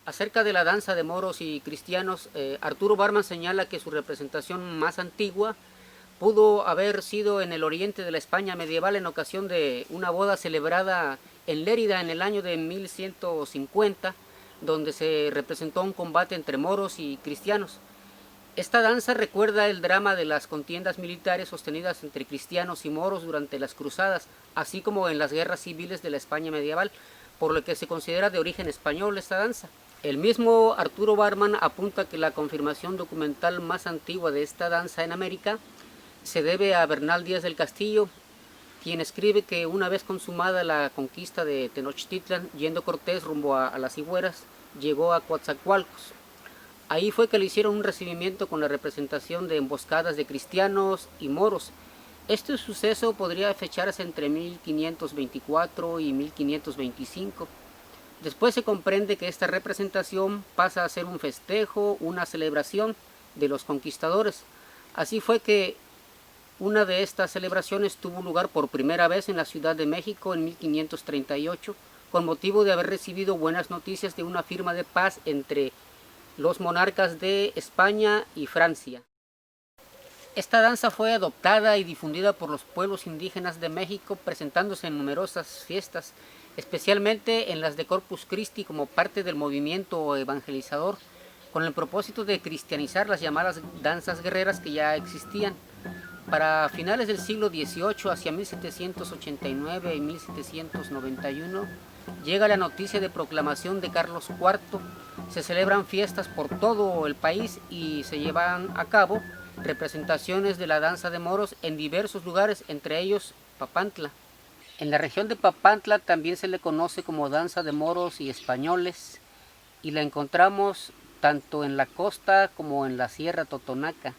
Acerca de la danza de moros y cristianos, Arturo Barman señala que su representación más antigua pudo haber sido en el oriente de la España medieval en ocasión de una boda celebrada en Lérida en el año de 1150, donde se representó un combate entre moros y cristianos. Esta danza recuerda el drama de las contiendas militares sostenidas entre cristianos y moros durante las cruzadas, así como en las guerras civiles de la España medieval, por lo que se considera de origen español esta danza. El mismo Arturo Barman apunta que la confirmación documental más antigua de esta danza en América se debe a Bernal Díaz del Castillo, quien escribe que una vez consumada la conquista de Tenochtitlan, yendo Cortés rumbo a las Higueras, llegó a Coatzacoalcos. Ahí fue que le hicieron un recibimiento con la representación de emboscadas de cristianos y moros. Este suceso podría fecharse entre 1524 y 1525. Después se comprende que esta representación pasa a ser un festejo, una celebración de los conquistadores. Así fue que una de estas celebraciones tuvo lugar por primera vez en la Ciudad de México en 1538, con motivo de haber recibido buenas noticias de una firma de paz entre los monarcas de España y Francia. Esta danza fue adoptada y difundida por los pueblos indígenas de México, presentándose en numerosas fiestas, especialmente en las de Corpus Christi como parte del movimiento evangelizador, con el propósito de cristianizar las llamadas danzas guerreras que ya existían. Para finales del siglo XVIII, hacia 1789 y 1791, llega la noticia de proclamación de Carlos IV, se celebran fiestas por todo el país y se llevan a cabo representaciones de la danza de moros en diversos lugares, entre ellos Papantla. En la región de Papantla también se le conoce como danza de moros y españoles, y la encontramos tanto en la costa como en la Sierra Totonaca.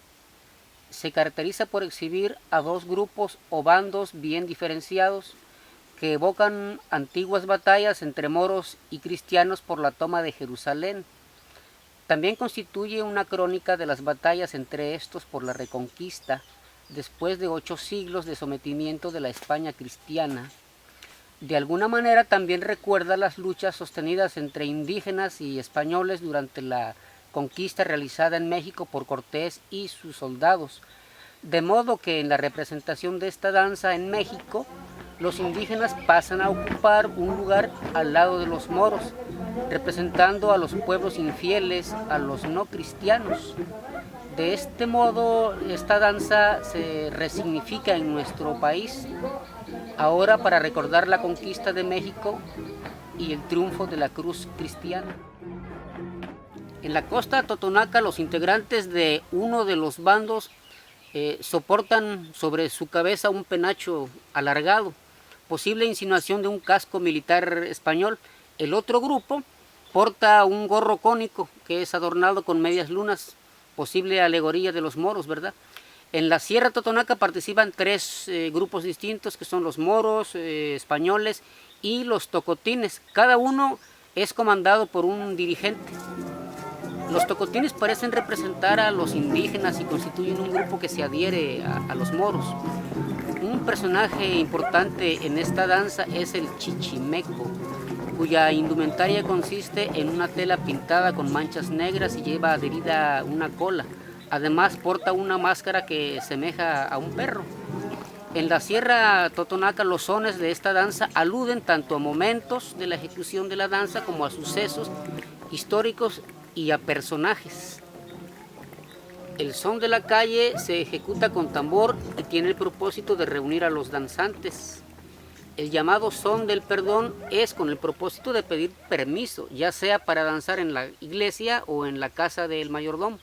Se caracteriza por exhibir a dos grupos o bandos bien diferenciados que evocan antiguas batallas entre moros y cristianos por la toma de Jerusalén. También constituye una crónica de las batallas entre estos por la Reconquista, después de 8 siglos de sometimiento de la España cristiana. De alguna manera también recuerda las luchas sostenidas entre indígenas y españoles durante la conquista realizada en México por Cortés y sus soldados. De modo que en la representación de esta danza en México, los indígenas pasan a ocupar un lugar al lado de los moros, representando a los pueblos infieles, a los no cristianos. De este modo, esta danza se resignifica en nuestro país, ahora para recordar la conquista de México y el triunfo de la cruz cristiana. En la costa totonaca, los integrantes de uno de los bandos soportan sobre su cabeza un penacho alargado, posible insinuación de un casco militar español. El otro grupo porta un gorro cónico que es adornado con medias lunas, posible alegoría de los moros, ¿verdad? En la Sierra Totonaca participan 3 grupos distintos, que son los moros, españoles y los tocotines. Cada uno es comandado por un dirigente. Los tocotines parecen representar a los indígenas y constituyen un grupo que se adhiere a los moros. Un personaje importante en esta danza es el chichimeco, cuya indumentaria consiste en una tela pintada con manchas negras y lleva adherida una cola. Además porta una máscara que semeja a un perro. En la Sierra Totonaca los sones de esta danza aluden tanto a momentos de la ejecución de la danza como a sucesos históricos y a personajes. El son de la calle se ejecuta con tambor y tiene el propósito de reunir a los danzantes. El llamado son del perdón es con el propósito de pedir permiso, ya sea para danzar en la iglesia o en la casa del mayordomo.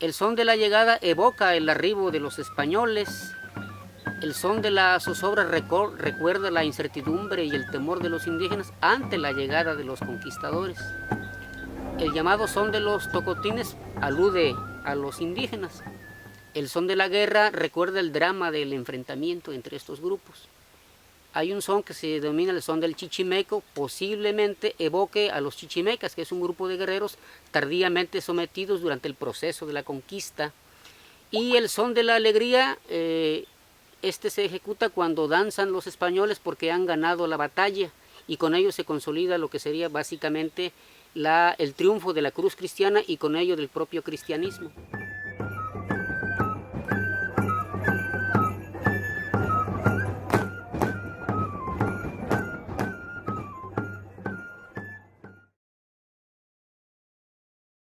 El son de la llegada evoca el arribo de los españoles El son de la zozobra recuerda la incertidumbre y el temor de los indígenas ante la llegada de los conquistadores. El llamado son de los tocotines alude a los indígenas. El son de la guerra recuerda el drama del enfrentamiento entre estos grupos. Hay un son que se denomina el son del chichimeco, posiblemente evoque a los chichimecas, que es un grupo de guerreros tardíamente sometidos durante el proceso de la conquista. Y el son de la alegría, este se ejecuta cuando danzan los españoles porque han ganado la batalla y con ello se consolida lo que sería básicamente el triunfo de la cruz cristiana y con ello del propio cristianismo.